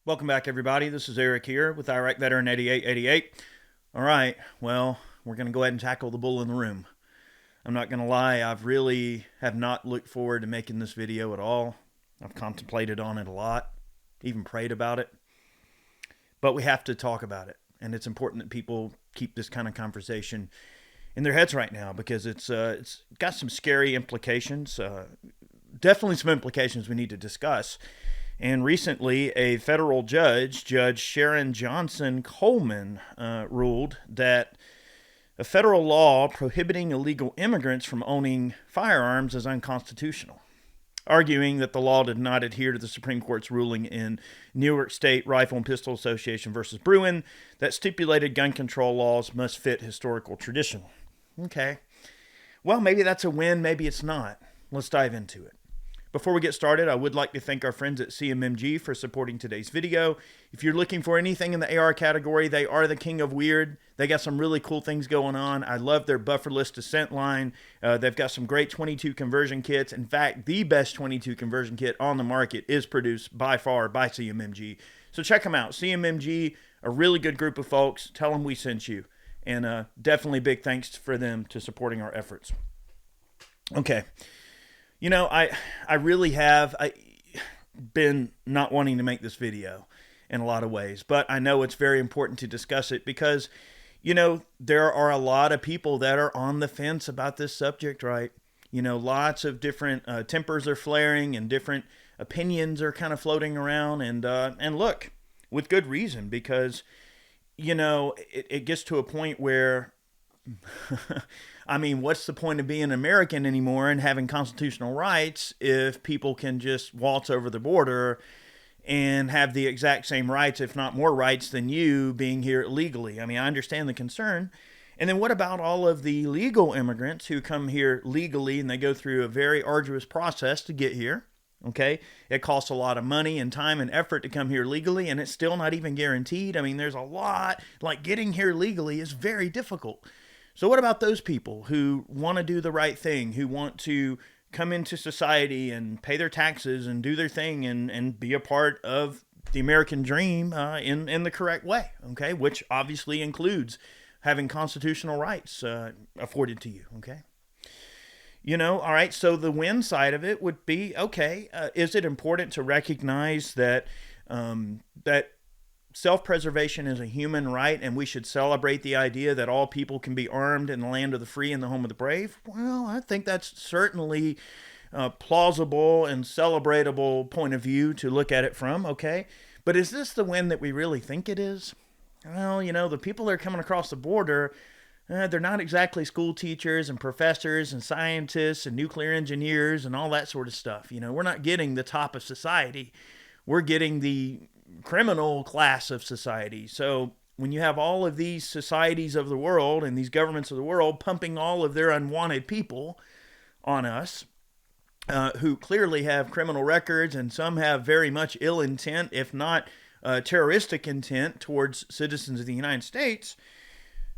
Welcome back, everybody. This is Eric here with Iraq Veteran 8888. All right, well, we're going to go ahead and tackle the bull in the room. I'm not going to lie, I've really have not looked forward to making this video at all. I've contemplated on it a lot, even prayed about it. But we have to talk about it, and it's important that people keep this kind of conversation in their heads right now because it's got some scary implications. Definitely some implications we need to discuss. And recently, a federal judge, Judge Sharon Johnson Coleman, ruled that a federal law prohibiting illegal immigrants from owning firearms is unconstitutional, arguing that the law did not adhere to the Supreme Court's ruling in New York State Rifle and Pistol Association versus Bruin that stipulated gun control laws must fit historical tradition. Okay. Well, maybe that's a win, maybe it's not. Let's dive into it. Before we get started, I would like to thank our friends at cmmg for supporting today's video. If you're looking for anything in the AR category, they are the king of weird. They got some really cool things going on. I love their bufferless descent line. They've got some great 22 conversion kits. In fact, the best 22 conversion kit on the market is produced by far by cmmg. So check them out. cmmg, a really good group of folks. Tell them we sent you. And definitely big thanks for them to supporting our efforts. Okay. You know, I really have been not wanting to make this video in a lot of ways, but I know it's very important to discuss it because, you know, there are a lot of people that are on the fence about this subject, right? You know, lots of different tempers are flaring and different opinions are kind of floating around. And look, with good reason, because, you know, it gets to a point where I mean, what's the point of being American anymore and having constitutional rights if people can just waltz over the border and have the exact same rights, if not more rights than you being here illegally? I mean, I understand the concern. And then what about all of the legal immigrants who come here legally and they go through a very arduous process to get here? Okay, it costs a lot of money and time and effort to come here legally, and it's still not even guaranteed. I mean, there's a lot, like getting here legally is very difficult. So what about those people who want to do the right thing, who want to come into society and pay their taxes and do their thing and be a part of the American dream in the correct way, okay? Which obviously includes having constitutional rights afforded to you, okay? You know, all right, so the win side of it would be, okay, is it important to recognize that that self-preservation is a human right, and we should celebrate the idea that all people can be armed in the land of the free and the home of the brave? Well, I think that's certainly a plausible and celebratable point of view to look at it from, okay? But is this the win that we really think it is? Well, you know, the people that are coming across the border, they're not exactly school teachers and professors and scientists and nuclear engineers and all that sort of stuff. You know, we're not getting the top of society. We're getting the criminal class of society. So when you have all of these societies of the world and these governments of the world pumping all of their unwanted people on us, who clearly have criminal records and some have very much ill intent, if not terroristic intent towards citizens of the United States.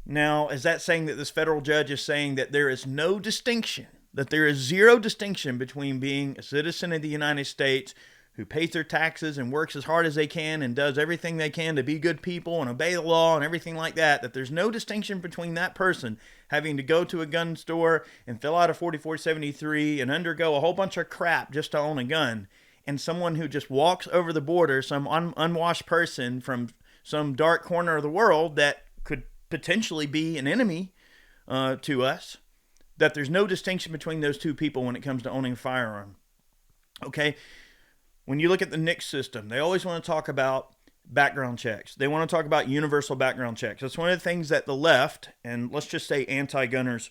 Now, is that saying that this federal judge is saying that there is no distinction, that there is zero distinction between being a citizen of the United States who pays their taxes and works as hard as they can and does everything they can to be good people and obey the law and everything like that, that there's no distinction between that person having to go to a gun store and fill out a 4473 and undergo a whole bunch of crap just to own a gun, and someone who just walks over the border, some unwashed person from some dark corner of the world that could potentially be an enemy to us, that there's no distinction between those two people when it comes to owning a firearm. Okay? When you look at the NICS system, they always want to talk about background checks. They want to talk about universal background checks. That's one of the things that the left, and let's just say anti-gunners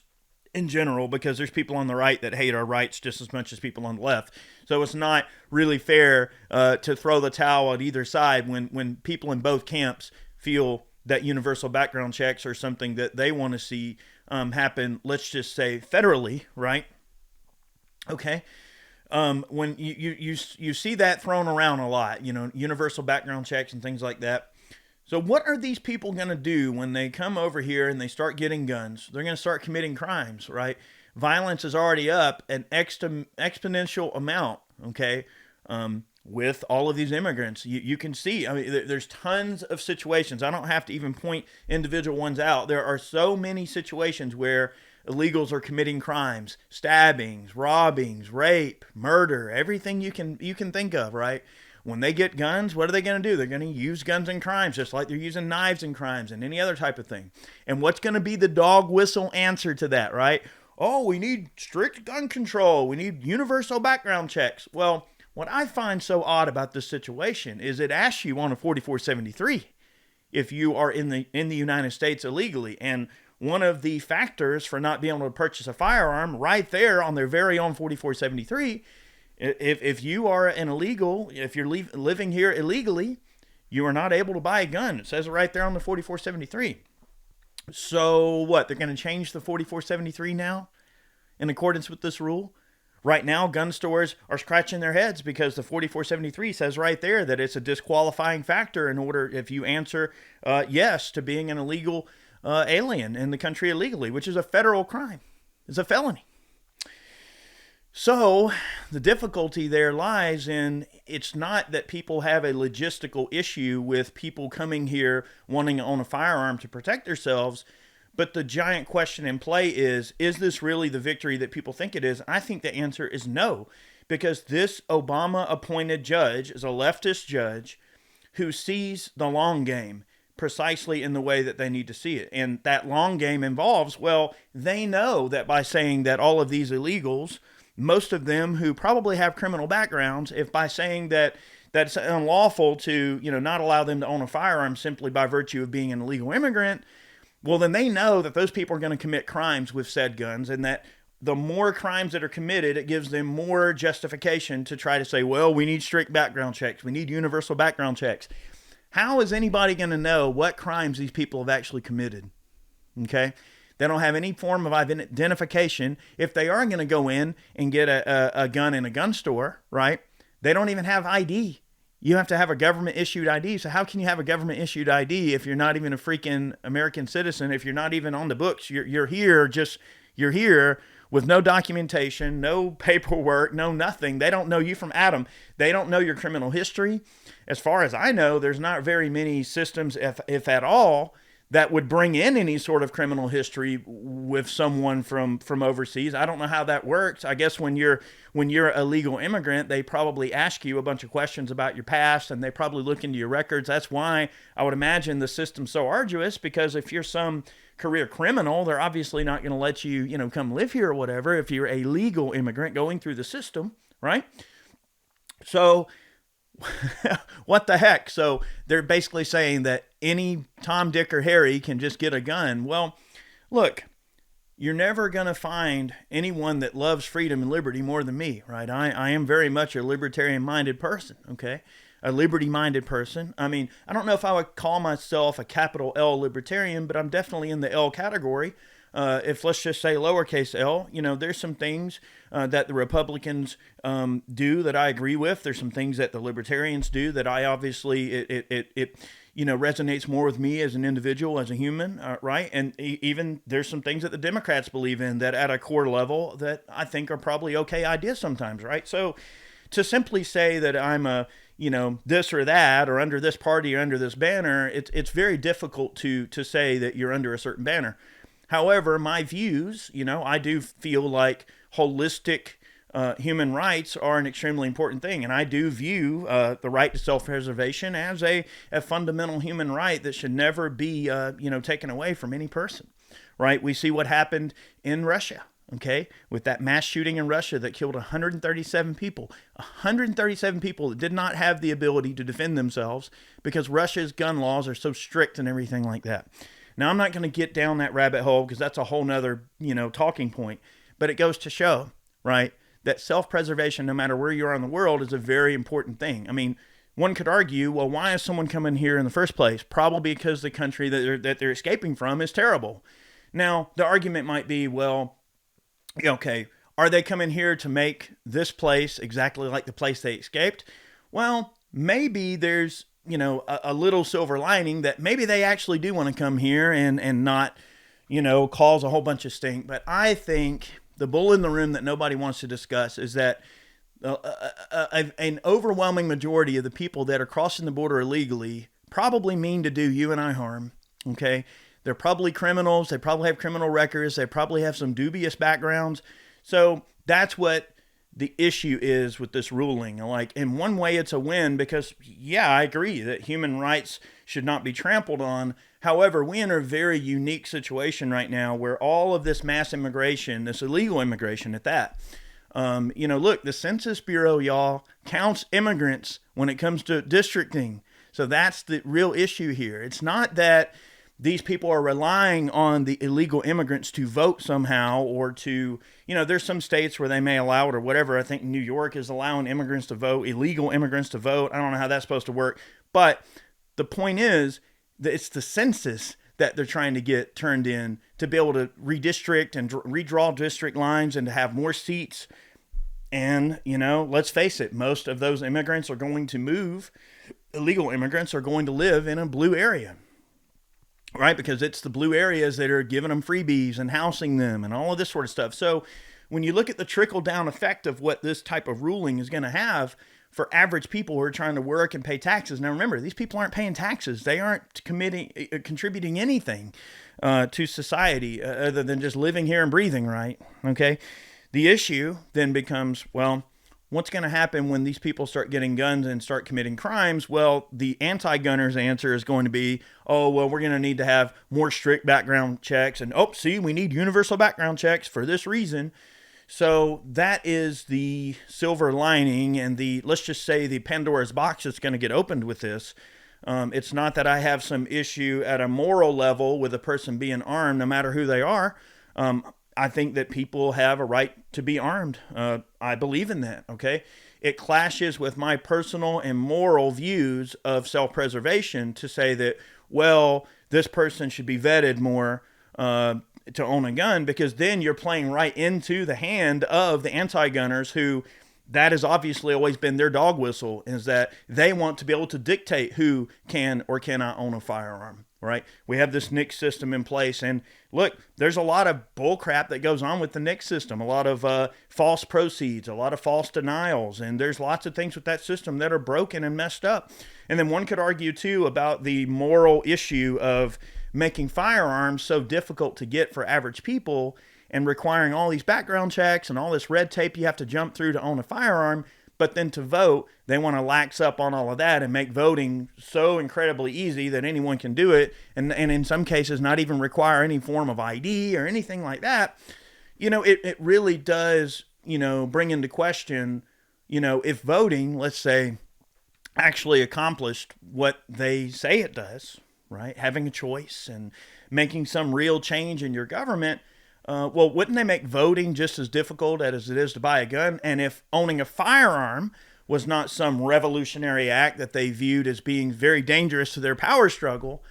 in general, because there's people on the right that hate our rights just as much as people on the left. So it's not really fair to throw the towel at either side when people in both camps feel that universal background checks are something that they want to see happen, let's just say federally, right? Okay. When you see that thrown around a lot, you know, universal background checks and things like that. So what are these people going to do when they come over here and they start getting guns? They're going to start committing crimes, right? Violence is already up an exponential amount, okay? with all of these immigrants. You can see, I mean, there's tons of situations. I don't have to even point individual ones out. There are so many situations where illegals are committing crimes, stabbings, robbings, rape, murder, everything you can think of, right? When they get guns, what are they going to do? They're going to use guns in crimes, just like they're using knives in crimes and any other type of thing. And what's going to be the dog whistle answer to that, right? Oh, we need strict gun control. We need universal background checks. Well, what I find so odd about this situation is it asks you on a 4473 if you are in the United States illegally. And one of the factors for not being able to purchase a firearm right there on their very own 4473, if you are an illegal, if you're living here illegally, you are not able to buy a gun. It says it right there on the 4473. So what? They're going to change the 4473 now in accordance with this rule? Right now, gun stores are scratching their heads because the 4473 says right there that it's a disqualifying factor in order if you answer yes to being an illegal alien in the country illegally, which is a federal crime. It's a felony. So the difficulty there lies in it's not that people have a logistical issue with people coming here wanting to own a firearm to protect themselves, but the giant question in play is this really the victory that people think it is? I think the answer is no, because this Obama-appointed judge is a leftist judge who sees the long game precisely in the way that they need to see it. And that long game involves, well, they know that by saying that all of these illegals, most of them who probably have criminal backgrounds, if by saying that that's unlawful to, not allow them to own a firearm simply by virtue of being an illegal immigrant, well, then they know that those people are going to commit crimes with said guns, and that the more crimes that are committed, it gives them more justification to try to say, well, we need strict background checks. We need universal background checks. How is anybody going to know what crimes these people have actually committed? Okay? They don't have any form of identification. If they are going to go in and get a gun in a gun store, right? They don't even have ID. You have to have a government-issued ID. So how can you have a government-issued ID if you're not even a freaking American citizen? If you're not even on the books, you're here with no documentation, no paperwork, no nothing. They don't know you from Adam. They don't know your criminal history. As far as I know, there's not very many systems, if at all, that would bring in any sort of criminal history with someone from overseas. I don't know how that works. I guess when you're a legal immigrant, they probably ask you a bunch of questions about your past, and they probably look into your records. That's why I would imagine the system's so arduous, because if you're some career criminal, they're obviously not going to let you, come live here or whatever if you're a legal immigrant going through the system, right? So what the heck? So they're basically saying that any Tom, Dick, or Harry can just get a gun. Well, look, you're never going to find anyone that loves freedom and liberty more than me, right? I am very much a libertarian-minded person, okay? A liberty-minded person. I mean, I don't know if I would call myself a capital L libertarian, but I'm definitely in the L category. If let's just say lowercase l, there's some things that the Republicans do that I agree with. There's some things that the libertarians do that I obviously, it resonates more with me as an individual, as a human, right? And even there's some things that the Democrats believe in that at a core level that I think are probably okay ideas sometimes, right? So to simply say that I'm a, this or that, or under this party or under this banner, it's very difficult to say that you're under a certain banner. However, my views, I do feel like holistic human rights are an extremely important thing. And I do view the right to self-preservation as a fundamental human right that should never be, taken away from any person, right? We see what happened in Russia, okay, with that mass shooting in Russia that killed 137 people. 137 people that did not have the ability to defend themselves because Russia's gun laws are so strict and everything like that. Now, I'm not going to get down that rabbit hole because that's a whole nother, talking point. But it goes to show, right, that self-preservation, no matter where you are in the world, is a very important thing. I mean, one could argue, well, why is someone coming here in the first place? Probably because the country that they're escaping from is terrible. Now, the argument might be, well, okay, are they coming here to make this place exactly like the place they escaped? Well, maybe there's a little silver lining that maybe they actually do want to come here and not, cause a whole bunch of stink. But I think the bull in the room that nobody wants to discuss is that an overwhelming majority of the people that are crossing the border illegally probably mean to do you and I harm. Okay, they're probably criminals. They probably have criminal records. They probably have some dubious backgrounds. So that's what the issue is with this ruling. Like, in one way, it's a win because, yeah, I agree that human rights should not be trampled on. However, we're in a very unique situation right now where all of this mass immigration, this illegal immigration at that, look, the Census Bureau, y'all, counts immigrants when it comes to districting. So that's the real issue here. It's not that these people are relying on the illegal immigrants to vote somehow, or to, there's some states where they may allow it or whatever. I think New York is allowing immigrants to vote, illegal immigrants to vote. I don't know how that's supposed to work. But the point is that it's the census that they're trying to get turned in to be able to redistrict and redraw district lines and to have more seats. And, let's face it, most of those immigrants are going to move. Illegal immigrants are going to live in a blue area, right? Because it's the blue areas that are giving them freebies and housing them and all of this sort of stuff. So when you look at the trickle down effect of what this type of ruling is going to have for average people who are trying to work and pay taxes. Now, remember, these people aren't paying taxes. They aren't contributing anything to society other than just living here and breathing, right? Okay. The issue then becomes, well, what's going to happen when these people start getting guns and start committing crimes? Well, the anti-gunners answer is going to be, oh, well, we're going to need to have more strict background checks. And, we need universal background checks for this reason. So that is the silver lining and let's just say the Pandora's box that's going to get opened with this. It's not that I have some issue at a moral level with a person being armed, no matter who they are. I think that people have a right to be armed. I believe in that, okay? It clashes with my personal and moral views of self-preservation to say that, well, this person should be vetted more to own a gun, because then you're playing right into the hand of the anti-gunners who, that has obviously always been their dog whistle, is that they want to be able to dictate who can or cannot own a firearm. Right? We have this NICS system in place, and look, there's a lot of bull crap that goes on with the NICS system, a lot of false proceeds, a lot of false denials, and there's lots of things with that system that are broken and messed up. And then one could argue too about the moral issue of making firearms so difficult to get for average people and requiring all these background checks and all this red tape you have to jump through to own a firearm. But then to vote, they want to lax up on all of that and make voting so incredibly easy that anyone can do it. And in some cases, not even require any form of ID or anything like that. It really does, bring into question, if voting, let's say, actually accomplished what they say it does, right? Having a choice and making some real change in your government. Well, wouldn't they make voting just as difficult as it is to buy a gun? And if owning a firearm was not some revolutionary act that they viewed as being very dangerous to their power struggle,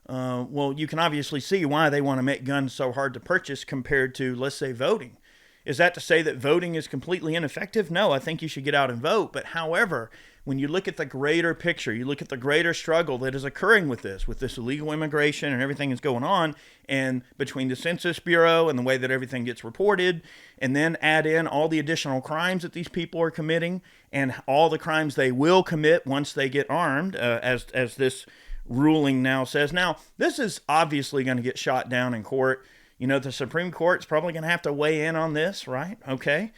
well, you can obviously see why they want to make guns so hard to purchase compared to, let's say, voting. Is that to say that voting is completely ineffective? No, I think you should get out and vote. But however, when you look at the greater picture, you look at the greater struggle that is occurring with this illegal immigration and everything that's going on, and between the Census Bureau and the way that everything gets reported, and then add in all the additional crimes that these people are committing and all the crimes they will commit once they get armed, as this ruling now says. Now, this is obviously going to get shot down in court. The Supreme Court's probably going to have to weigh in on this, right? Okay.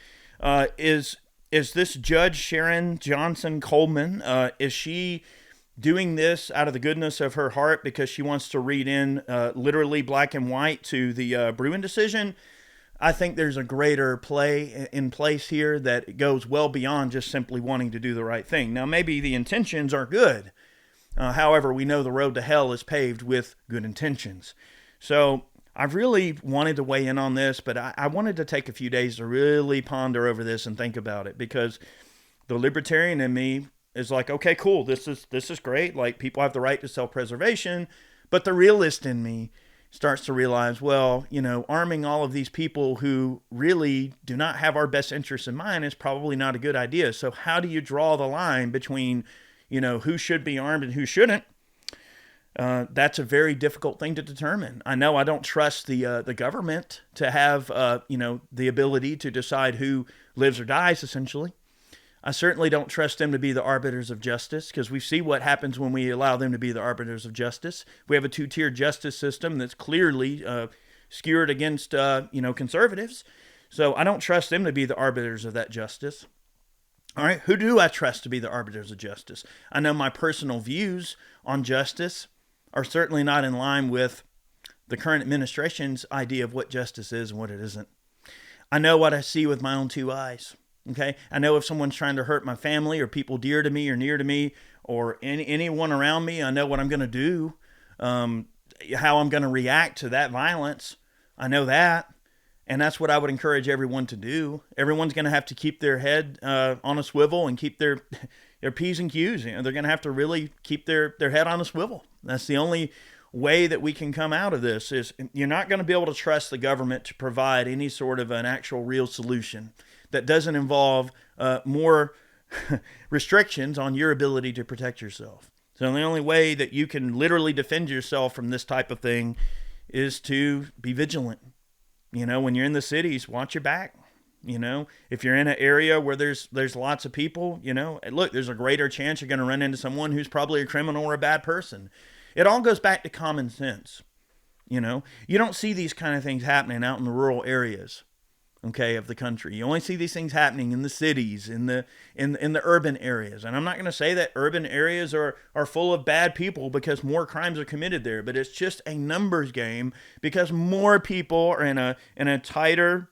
Is this Judge Sharon Johnson Coleman, is she doing this out of the goodness of her heart because she wants to read in literally black and white to the Bruin decision? I think there's a greater play in place here that goes well beyond just simply wanting to do the right thing. Now, maybe the intentions are good. However, we know the road to hell is paved with good intentions. So I've really wanted to weigh in on this, but I wanted to take a few days to really ponder over this and think about it, because the libertarian in me is like, okay, cool, this is great. Like, people have the right to self-preservation, but the realist in me starts to realize, well, arming all of these people who really do not have our best interests in mind is probably not a good idea. So how do you draw the line between, who should be armed and who shouldn't? That's a very difficult thing to determine. I know I don't trust the government to have, the ability to decide who lives or dies, essentially. I certainly don't trust them to be the arbiters of justice, because we see what happens when we allow them to be the arbiters of justice. We have a two-tier justice system that's clearly skewed against conservatives. So I don't trust them to be the arbiters of that justice. All right, who do I trust to be the arbiters of justice? I know my personal views on justice are certainly not in line with the current administration's idea of what justice is and what it isn't. I know what I see with my own two eyes. Okay, I know if someone's trying to hurt my family or people dear to me or near to me or anyone around me, I know what I'm going to do, how I'm going to react to that violence. I know that, and that's what I would encourage everyone to do. Everyone's going to have to keep their head on a swivel and keep their P's and Q's. They're going to have to really keep their head on a swivel. That's the only way that we can come out of this. Is you're not going to be able to trust the government to provide any sort of an actual real solution that doesn't involve more restrictions on your ability to protect yourself. So the only way that you can literally defend yourself from this type of thing is to be vigilant. When you're in the cities, watch your back. If you're in an area where there's lots of people, look, there's a greater chance you're going to run into someone who's probably a criminal or a bad person. It all goes back to common sense. You don't see these kind of things happening out in the rural areas, okay, of the country. You only see these things happening in the cities, in the urban areas. And I'm not going to say that urban areas are full of bad people because more crimes are committed there, but it's just a numbers game because more people are in a tighter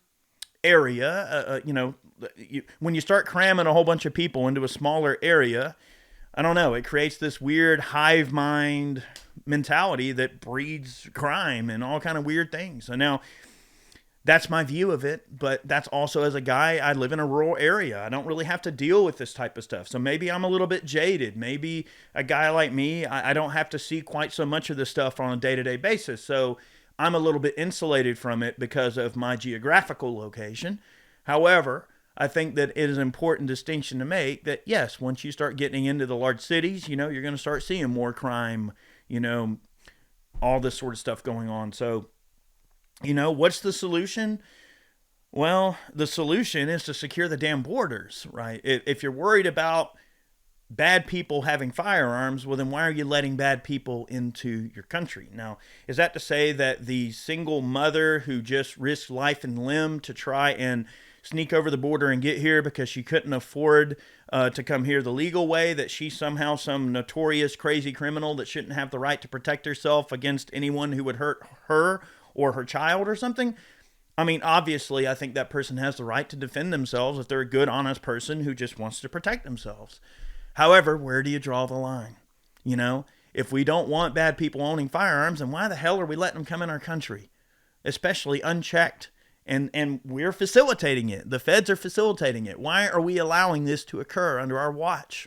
area. When you start cramming a whole bunch of people into a smaller area, I don't know, it creates this weird hive mind mentality that breeds crime and all kind of weird things. So now, that's my view of it, but that's also, as a guy, I live in a rural area. I don't really have to deal with this type of stuff. So maybe I'm a little bit jaded. Maybe a guy like me, I don't have to see quite so much of this stuff on a day-to-day basis. So I'm a little bit insulated from it because of my geographical location. However, I think that it is an important distinction to make that, yes, once you start getting into the large cities, you're going to start seeing more crime, all this sort of stuff going on. So, what's the solution? Well, the solution is to secure the damn borders, right? If you're worried about bad people having firearms, well, then why are you letting bad people into your country? Now, is that to say that the single mother who just risked life and limb to try and sneak over the border and get here because she couldn't afford to come here the legal way, that she's somehow some notorious crazy criminal that shouldn't have the right to protect herself against anyone who would hurt her or her child or something? I mean, obviously, I think that person has the right to defend themselves if they're a good, honest person who just wants to protect themselves. However, where do you draw the line? If we don't want bad people owning firearms, then why the hell are we letting them come in our country, especially unchecked? And we're facilitating it. The feds are facilitating it. Why are we allowing this to occur under our watch?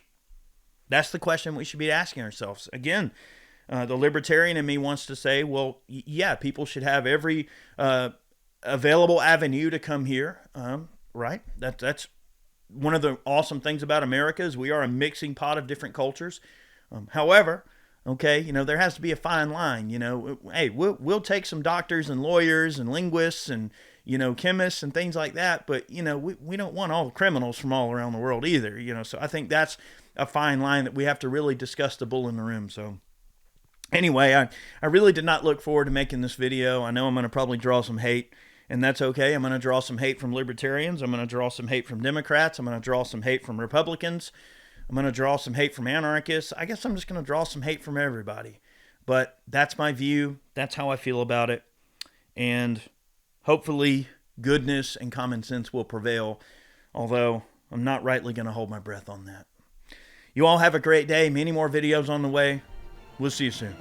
That's the question we should be asking ourselves. Again, the libertarian in me wants to say, well, yeah, people should have every available avenue to come here, right? That's one of the awesome things about America is we are a mixing pot of different cultures. However, okay, there has to be a fine line. Hey, we'll take some doctors and lawyers and linguists and chemists and things like that, but we don't want all the criminals from all around the world either. So I think that's a fine line that we have to really discuss the bull in the room. So anyway, I really did not look forward to making this video. I know I'm going to probably draw some hate, and that's okay. I'm going to draw some hate from libertarians. I'm going to draw some hate from Democrats. I'm going to draw some hate from Republicans. I'm going to draw some hate from anarchists. I guess I'm just going to draw some hate from everybody. But that's my view. That's how I feel about it. And hopefully goodness and common sense will prevail, although I'm not rightly going to hold my breath on that. You all have a great day. Many more videos on the way. We'll see you soon.